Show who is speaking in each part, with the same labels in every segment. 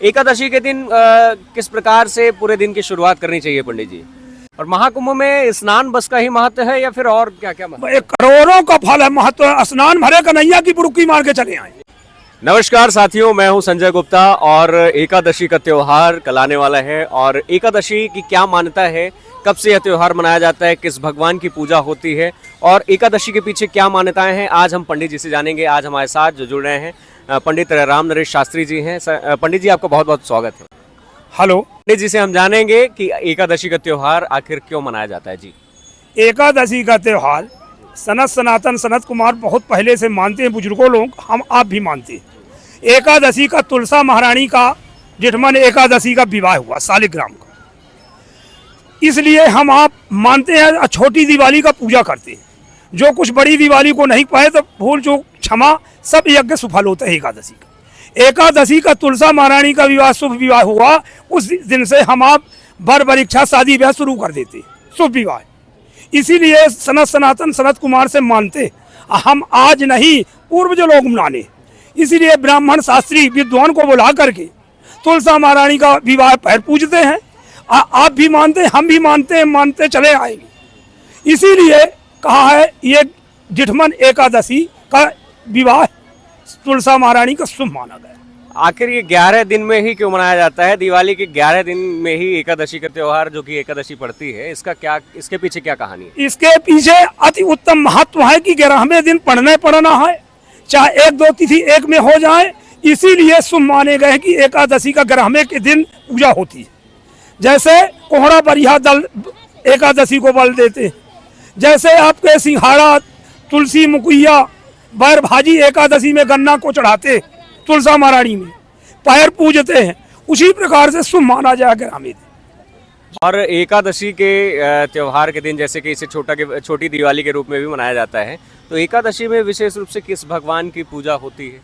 Speaker 1: एकादशी के दिन किस प्रकार से पूरे दिन की शुरुआत करनी चाहिए पंडित जी? और महाकुंभ में स्नान बस का ही महत्व है या फिर और क्या क्या महत्व?
Speaker 2: करोड़ों का फल है, महत्व। स्नान भरे कन्हैया की बुड़की मार के चले आए।
Speaker 1: नमस्कार साथियों, मैं हूं संजय गुप्ता और एकादशी का त्योहार कल आने वाला है। और एकादशी की क्या मान्यता है, कब से यह त्योहार मनाया जाता है, किस भगवान की पूजा होती है और एकादशी के पीछे क्या मान्यताएं हैं, आज हम पंडित जी से जानेंगे। आज हमारे साथ जो जुड़ रहे हैं पंडित राम नरेश शास्त्री जी हैं। पंडित जी, आपका बहुत बहुत स्वागत है।
Speaker 2: हेलो।
Speaker 1: पंडित जी से हम जानेंगे कि एकादशी का त्योहार आखिर क्यों मनाया जाता है जी?
Speaker 2: एकादशी का त्योहार सनातन सनत कुमार बहुत पहले से मानते हैं, बुजुर्गों लोग, हम आप भी मानते हैं। एकादशी का तुलसा महारानी का जेठमन एकादशी का विवाह हुआ शालिग्राम का, इसलिए हम आप मानते हैं। छोटी दिवाली का पूजा करते हैं। जो कुछ बड़ी दिवाली को नहीं पाए तो भूल जो क्षमा सब यज्ञ सफल होता है। एकादशी का तुलसा महारानी का विवाह शुभ विवाह हुआ, उस दिन से हम आप बर परीक्षा शादी ब्याह शुरू कर देते, शुभ विवाह। इसीलिए सनातन सनत कुमार से मानते, हम आज नहीं पूर्व जो लोग मनाने। इसीलिए ब्राह्मण शास्त्री विद्वान को बुला करके तुलसा महारानी का विवाह पैर पूजते हैं। आप भी मानते हैं, हम भी मानते हैं, मानते चले आएंगे। इसीलिए कहा है ये जेठमन एकादशी का विवाह तुलसा महारानी का शुभ माना गया।
Speaker 1: आखिर ये 11 दिन में ही क्यों मनाया जाता है? दिवाली के 11 दिन में ही एकादशी का त्योहार जो कि एकादशी पड़ती है, इसका क्या, इसके पीछे क्या कहानी है?
Speaker 2: इसके पीछे अति उत्तम महत्व है कि 11वें दिन पढ़ना है, चाहे 1-2 तिथि एक में हो जाए। इसीलिए शुभ माने गए कि एकादशी का 11वें के दिन पूजा होती है। जैसे कोहरा बरिहा दल एकादशी को बल देते, जैसे आपके सिंघाड़ा तुलसी मुकुइया बैर भाजी एकादशी में गन्ना को चढ़ाते, तुलसा महारानी में पैर पूजते हैं, उसी प्रकार से शुभ माना जाएगा हमें।
Speaker 1: और एकादशी के त्योहार के दिन जैसे कि इसे छोटी दिवाली के रूप में भी मनाया जाता है, तो एकादशी में विशेष रूप से किस भगवान की पूजा होती है?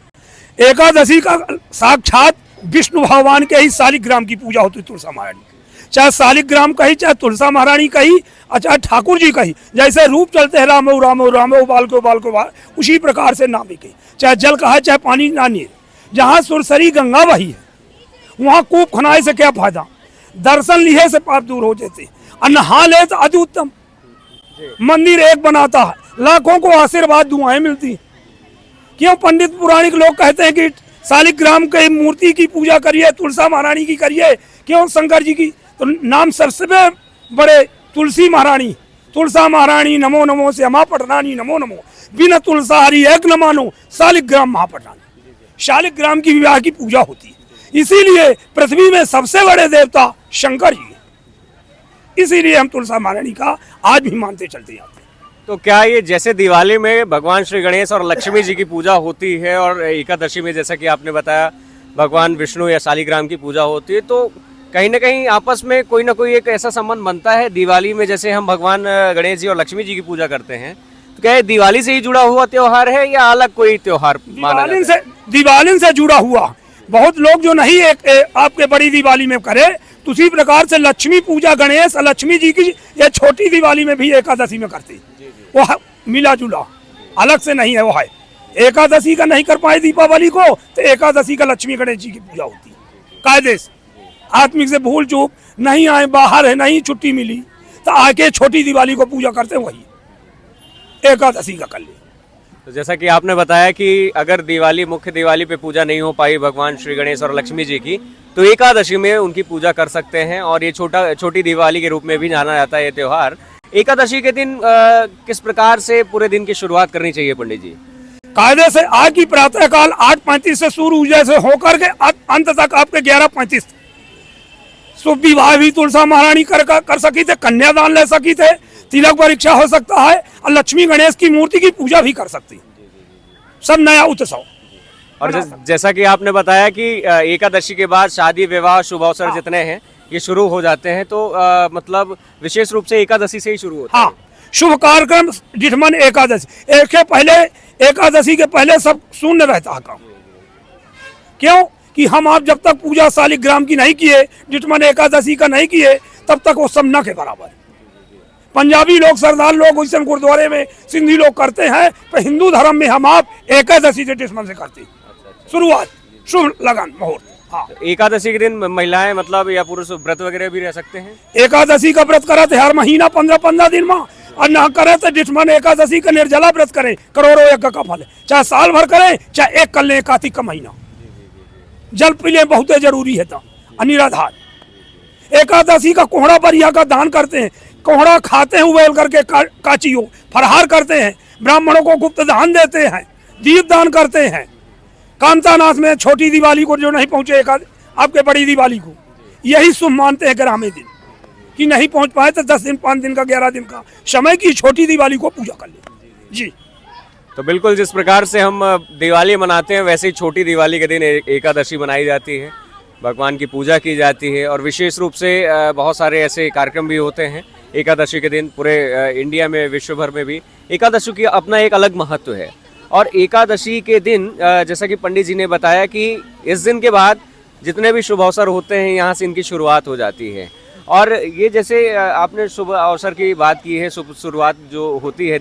Speaker 2: एकादशी का साक्षात विष्णु भगवान के ही शालिग्राम की पूजा होती है, तुलसा महारानी। चाहे शालिग्राम कही, चाहे तुलसा महारानी कही, चाहे ठाकुर जी कही। जैसे रूप चलते हैं रामो रामो रामो बाल को बाल, उसी प्रकार से नाम ही कही। चाहे जल का है, चाहे पानी नानी। जहाँ सुरसरी गंगा वही है, वहाँ कूप खनाए से क्या फायदा? दर्शन लिए से पाप दूर हो जाते, और नहा ले तो अति उत्तम। मंदिर एक बनाता है, लाखों को आशीर्वाद दुआएं मिलती। क्यों पंडित पुराणिक लोग कहते हैं कि शालिग्राम की मूर्ति की पूजा करिए, तुलसा महारानी की करिए, क्यों शंकर जी की? तो नाम सबसे बड़े तुलसी महारानी, तुलसा महारानी नमो नमो से अमा पटनानी नमो नमो, बिना तुलसा हरि एक न मानो शालिग्राम महापटनानी। शालिग्राम की विवाह की पूजा होती है। इसीलिए पृथ्वी में सबसे बड़े देवता शंकर जी है। इसीलिए हम तुलसा महारानी का आज भी मानते चलते जाते हैं।
Speaker 1: तो क्या ये जैसे दिवाली में भगवान श्री गणेश और लक्ष्मी जी की पूजा होती है और एकादशी में जैसा कि आपने बताया भगवान विष्णु या शालिग्राम की पूजा होती है, तो कहीं ना कहीं आपस में कोई ना कोई एक ऐसा संबंध बनता है? दिवाली में जैसे हम भगवान गणेश जी और लक्ष्मी जी की पूजा करते हैं, तो क्या ये दिवाली से ही जुड़ा हुआ त्योहार है या अलग कोई त्योहार माना जाता है?
Speaker 2: दिवाली से जुड़ा हुआ। बहुत लोग जो नहीं आपके बड़ी दिवाली में करे, तो उसी प्रकार से लक्ष्मी पूजा गणेश और लक्ष्मी जी की ये छोटी दिवाली में भी एकादशी में करते, वो मिला जुला, अलग से नहीं है। वो है एकादशी का नहीं कर पाए दीपावली को, तो एकादशी का लक्ष्मी गणेश जी की पूजा होती है कायदे से। आत्मिक से भूल चूक नहीं आए, बाहर है, नहीं छुट्टी मिली, तो आके छोटी दिवाली को पूजा करते हैं, वही एकादशी का कर ले।
Speaker 1: तो जैसा कि आपने बताया कि अगर दिवाली मुख्य दिवाली पे पूजा नहीं हो पाई भगवान श्री गणेश और लक्ष्मी जी की, तो एकादशी में उनकी पूजा कर सकते हैं। और ये छोटी दिवाली के रूप में भी जाना जाता है ये त्योहार। एकादशी के दिन किस प्रकार से पूरे दिन की शुरुआत करनी चाहिए पंडित जी?
Speaker 2: कायदे से आज की प्रातः काल 8:35 से शुरू जैसे होकर के अंत तक आपके 11:35 शुभ विवाह भी तुलसा महारानी कर सकी थे, कन्यादान ले सकी थे, तिलक परीक्षा हो सकता है, और लक्ष्मी गणेश की मूर्ति की पूजा भी कर सकती। सब नया उत्सव।
Speaker 1: और जैसा कि आपने बताया कि एकादशी के बाद शादी विवाह शुभ अवसर जितने हैं ये शुरू हो जाते हैं, तो मतलब विशेष रूप से एकादशी से ही शुरू होता है।
Speaker 2: हाँ, शुभ कार्यक्रम जेठमन एकादशी के पहले सब शून्य रहता है काम। क्यों कि हम आप जब तक पूजा शालिग्राम की नहीं किए, जेठमन एकादशी का नहीं किए, तब तक वो सब न के बराबर। पंजाबी लोग, सरदार लोग वैसे गुरुद्वारे में, सिंधी लोग करते हैं, पर हिंदू धर्म में हम आप एकादशी से जेठमन से करते। शुरुआत शुभ लगन मुहूर्त। हाँ।
Speaker 1: एकादशी के दिन महिलाएं मतलब या पुरुष व्रत वगैरह भी रह सकते हैं?
Speaker 2: एकादशी का व्रत करे थे हर महीना 15-15 दिन में, और ना करे तो डिठमन एकादशी का निर्जला व्रत करे, करोड़ों यज्ञ का फल है। चाहे साल भर करे चाहे एक कर ले कार्तिक का महीना। जल पी ले बहुत जरूरी है था अनिराधार। एकादशी का कोहड़ा बरिया का दान करते हैं, कोहड़ा खाते हैं उबेल करके काचियो, फरहार करते हैं, ब्राह्मणों को गुप्त दान देते हैं, दीप दान करते हैं। कांतानाथ में छोटी दिवाली को जो नहीं पहुंचे आपके बड़ी दिवाली को, यही शुभ मानते हैं ग्रामीण दिन कि नहीं पहुंच पाए तो 10 दिन 5 दिन का 11 दिन का समय की छोटी दिवाली को पूजा कर ले जी।
Speaker 1: तो बिल्कुल जिस प्रकार से हम दिवाली मनाते हैं वैसे ही छोटी दिवाली के दिन एकादशी मनाई जाती है, भगवान की पूजा की जाती है और विशेष रूप से बहुत सारे ऐसे कार्यक्रम भी होते हैं एकादशी के दिन। पूरे इंडिया में, विश्व भर में भी एकादशी की अपना एक अलग महत्व है। और एकादशी के दिन जैसा कि पंडित जी ने बताया कि इस दिन के बाद जितने भी शुभ अवसर होते हैं यहाँ से इनकी शुरुआत हो जाती है। और ये जैसे आपने शुभ अवसर की बात की है, शुभ शुरुआत जो होती है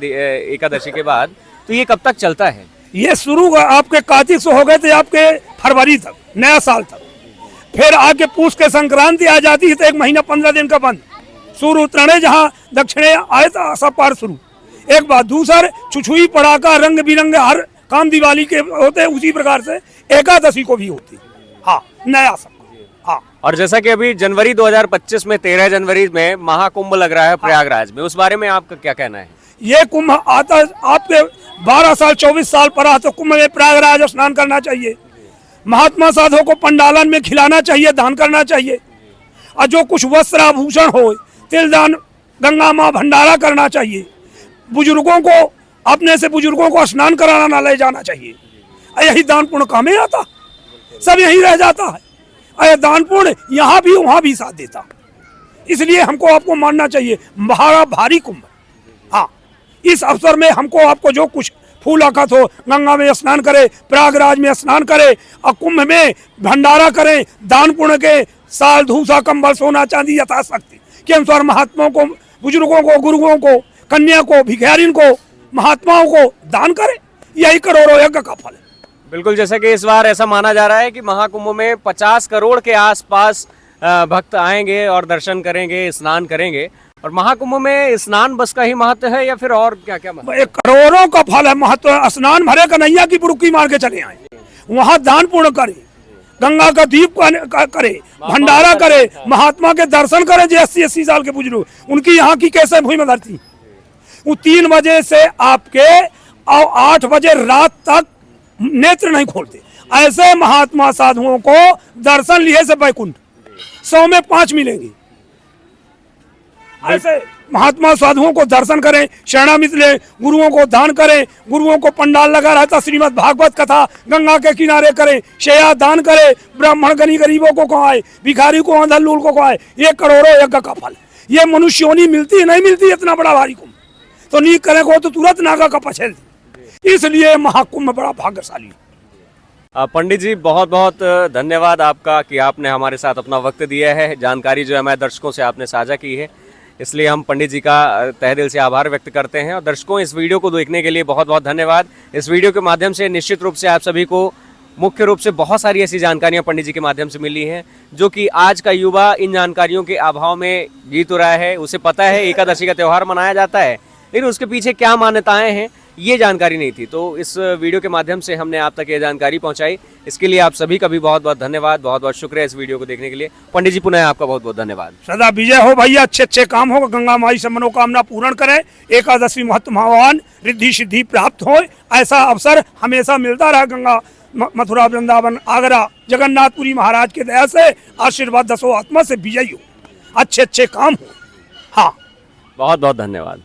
Speaker 1: एकादशी के बाद, तो ये कब तक चलता है?
Speaker 2: ये शुरू आपके कार्तिक से हो गए थे आपके फरवरी तक, नया साल तक। फिर आगे पूछ के संक्रांति आ जाती है तो 1 महीना 15 दिन का बंद। सूर्य उतरने जहाँ दक्षिणे आए तो सब पार शुरू। एक बात, दूसर छुछुई पड़ाका रंग बिरंगे हर काम दिवाली के होते हैं, उसी प्रकार से एकादशी को भी होती। हाँ, नया सब। हाँ।
Speaker 1: और जैसा कि अभी जनवरी 2025 में 13 जनवरी में महाकुंभ लग रहा है प्रयागराज में, उस बारे में आपका क्या कहना है?
Speaker 2: ये कुंभ आता आपके 12 साल 24 साल पर तो कुंभ में प्रयागराज स्नान करना चाहिए। महात्मा साधुओं को पंडालन में खिलाना चाहिए, दान करना चाहिए। और जो कुछ वस्त्र आभूषण हो, तिल दान, गंगा माँ भंडारा करना चाहिए। बुजुर्गों को, अपने से बुजुर्गों को स्नान कराना ना ले जाना चाहिए। यही दान पुण्य कामे आता, सब यही रह जाता है। अरे दान पुण्य यहाँ भी वहाँ भी साथ देता, इसलिए हमको आपको मानना चाहिए बड़ा भारी कुंभ। हाँ, इस अवसर में हमको आपको जो कुछ फूल आकत हो, गंगा में स्नान करे, प्रयागराज में स्नान करे और कुंभ में भंडारा करें, दान पुण्य के साल धूसा कंबल सोना चांदी यथाशक्ति के अनुसार महात्माओं को, बुजुर्गों को, गुरुओं को, कन्या को, भिखारिन को, महात्माओं को दान करें। यही करोड़ों यज्ञ का फल है।
Speaker 1: बिल्कुल, जैसा कि इस बार ऐसा माना जा रहा है कि महाकुंभ में 50 करोड़ के आसपास भक्त आएंगे और दर्शन करेंगे, स्नान करेंगे। और महाकुंभ में स्नान बस का ही महत्व है या फिर और क्या क्या महत्व?
Speaker 2: करोड़ों का फल है महत्व। स्नान भरे कन्हैया की बुड़की मार के चले आए, वहाँ दान पुण्य करे, गंगा का दीप करे, भंडारा करे, महात्मा के दर्शन करे। जो 80-80 साल के बुजुर्ग, उनकी यहाँ की कैसे भूमि में धरती, वो 3 बजे से आपके और 8 बजे रात तक नेत्र नहीं खोलते। ऐसे महात्मा साधुओं को दर्शन लिए से बैकुंठ 100 में 5 मिलेंगे। ऐसे महात्मा साधुओं को दर्शन करें, शरणामित ले, गुरुओं को दान करें, गुरुओं को पंडाल लगा रहता, श्रीमद् भागवत कथा गंगा के किनारे करें, शया दान करें, ब्राह्मण गरीबों को खुआए, भिखारी को, अंधन लूल को खुआए। ये करोड़ों यज्ञ का फल। ये मनुष्योनी मिलती नहीं मिलती इतना बड़ा भारी कुंभ, तो नहीं करे को तो तुरंत नागा का पछेल। इसलिए महाकुंभ बड़ा भाग्यशाली।
Speaker 1: पंडित जी, बहुत बहुत धन्यवाद आपका कि आपने हमारे साथ अपना वक्त दिया है, जानकारी जो है हमारे दर्शकों से आपने साझा की है, इसलिए हम पंडित जी का तहे दिल से आभार व्यक्त करते हैं। और दर्शकों, इस वीडियो को देखने के लिए बहुत बहुत धन्यवाद। इस वीडियो के माध्यम से निश्चित रूप से आप सभी को मुख्य रूप से बहुत सारी ऐसी जानकारियां पंडित जी के माध्यम से मिली हैं जो कि आज का युवा इन जानकारियों के अभाव में जी तो रहा है। उसे पता है एकादशी का त्यौहार मनाया जाता है, लेकिन उसके पीछे क्या मान्यताएं हैं ये जानकारी नहीं थी। तो इस वीडियो के माध्यम से हमने आप तक ये जानकारी पहुंचाई, इसके लिए आप सभी का भी बहुत बहुत धन्यवाद, बहुत बहुत शुक्रिया इस वीडियो को देखने के लिए। पंडित जी, पुनः आपका बहुत बहुत धन्यवाद।
Speaker 2: सदा विजय हो भैया, अच्छे अच्छे काम हो, गंगा माई से मनोकामना पूर्ण करें, एकादशी महत्ववान रिद्धि सिद्धि प्राप्त हो, ऐसा अवसर हमेशा मिलता रहा। गंगा, मथुरा, वृंदावन, आगरा, जगन्नाथपुरी महाराज के दया से आशीर्वाद 10 आत्मा से विजयी हो, अच्छे अच्छे काम हो। हाँ,
Speaker 1: बहुत बहुत धन्यवाद।